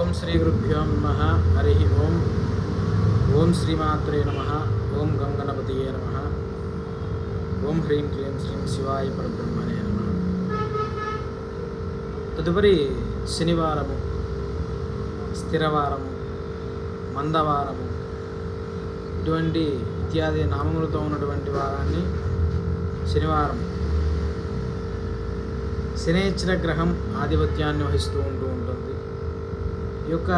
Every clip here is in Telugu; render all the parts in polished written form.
ఓం శ్రీ గురుభ్యో నమః. హరి ఓం. ఓం శ్రీమాత్రే నమః. ఓం గం గణపతియే నమః. ఓం హ్రీం క్లీం శ్రీం శివాయ పరబ్రహ్మణే నమః. తదుపరి శనివారము, స్థిరవారము, మందవారము ఇటువంటి ఇత్యాది నామములతో ఉన్నటువంటి వారాన్ని శనివారం. శనేశ్వర గ్రహం ఆధిపత్యాన్ని వహిస్తూ ఉంటుంది. ఈ యొక్క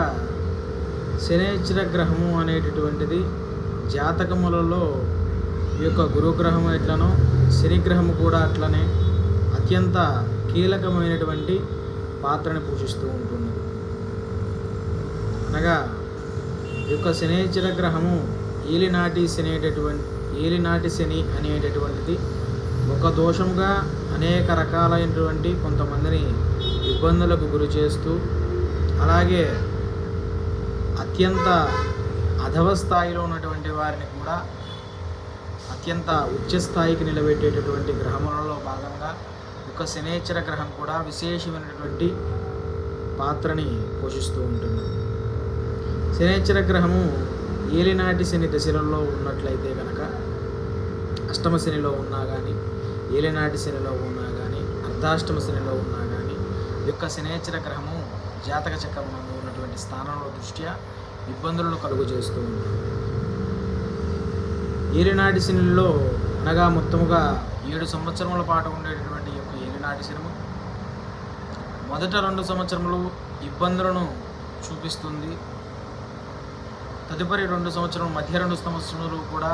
శనేశ్వర గ్రహము అనేటటువంటిది జాతకములలో ఈ యొక్క గురుగ్రహం ఎట్లనో శనిగ్రహము కూడా అట్లనే అత్యంత కీలకమైనటువంటి పాత్రని పోషిస్తూ ఉంటుంది. అనగా ఈ యొక్క శనేశ్వర గ్రహము ఏలినాటి శని అనేటటువంటిది ఒక దోషంగా అనేక రకాలైనటువంటి కొంతమందిని ఇబ్బందులకు గురి చేస్తూ, అలాగే అత్యంత అధవ స్థాయిలో ఉన్నటువంటి వారిని కూడా అత్యంత ఉచ్చ స్థాయికి నిలబెట్టేటటువంటి గ్రహములలో భాగంగా ఒక శనేశ్వర గ్రహం కూడా విశేషమైనటువంటి పాత్రని పోషిస్తూ ఉంటుంది. శనేశ్వర గ్రహము ఏలినాటి శని దశలలో ఉన్నట్లయితే కనుక, అష్టమ శనిలో ఉన్నా కానీ, ఏలినాటి శనిలో ఉన్నా కానీ, అర్ధాష్టమ శనిలో ఉన్నా కానీ, ఈ యొక్క శనేశ్వర గ్రహము జాతక చక్రంలో ఉన్నటువంటి స్థానంలో దృష్ట్యా ఇబ్బందులను కలుగు చేస్తూ ఉంటుంది. ఏలినాటి శనిలో అనగా మొత్తముగా 7 సంవత్సరముల పాటు ఉండేటటువంటి ఈ యొక్క ఏలినాటి శనము మొదట 2 సంవత్సరములు ఇబ్బందులను చూపిస్తుంది. తదుపరి 2 సంవత్సరం, మధ్య 2 సంవత్సరములు కూడా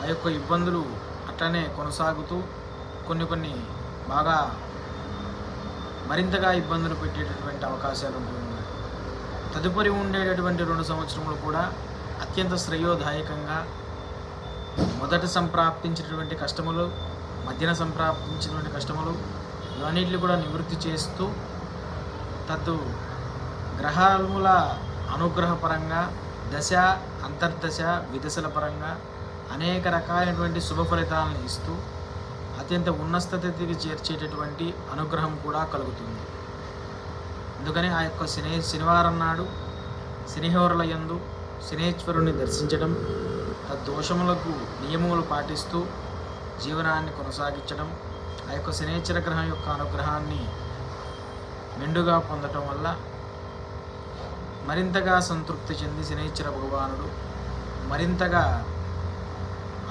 ఆ యొక్క ఇబ్బందులు అట్లనే కొనసాగుతూ కొన్ని బాగా మరింతగా ఇబ్బందులు పెట్టేటటువంటి అవకాశాలు ఉంటున్నాయి. తదుపరి ఉండేటటువంటి 2 సంవత్సరములు కూడా అత్యంత శ్రేయోదాయకంగా మొదట సంప్రాప్తించినటువంటి కష్టములు, మధ్యన సంప్రాప్తించినటువంటి కష్టములు ఇవన్నిటిని కూడా నివృత్తి చేస్తూ గ్రహముల అనుగ్రహపరంగా దశ, అంతర్దశ, విదశల పరంగా అనేక రకాలైనటువంటి శుభ ఫలితాలను ఇస్తూ అత్యంత ఉన్నత స్థితికి చేర్చేటటువంటి అనుగ్రహం కూడా కలుగుతుంది. అందుకని ఆ యొక్క శనివారం నాడు శనిహోరల యందు శనేశ్వరుని దర్శించడం, తద్దోషములకు నియమములు పాటిస్తూ జీవనాన్ని కొనసాగించడం, ఆ యొక్క శనేశ్వర గ్రహం యొక్క అనుగ్రహాన్ని మెండుగా పొందటం వల్ల మరింతగా సంతృప్తి చెంది శనేశ్వర భగవానుడు మరింతగా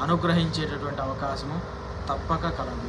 అనుగ్రహించేటటువంటి అవకాశము తప్పక కలదు.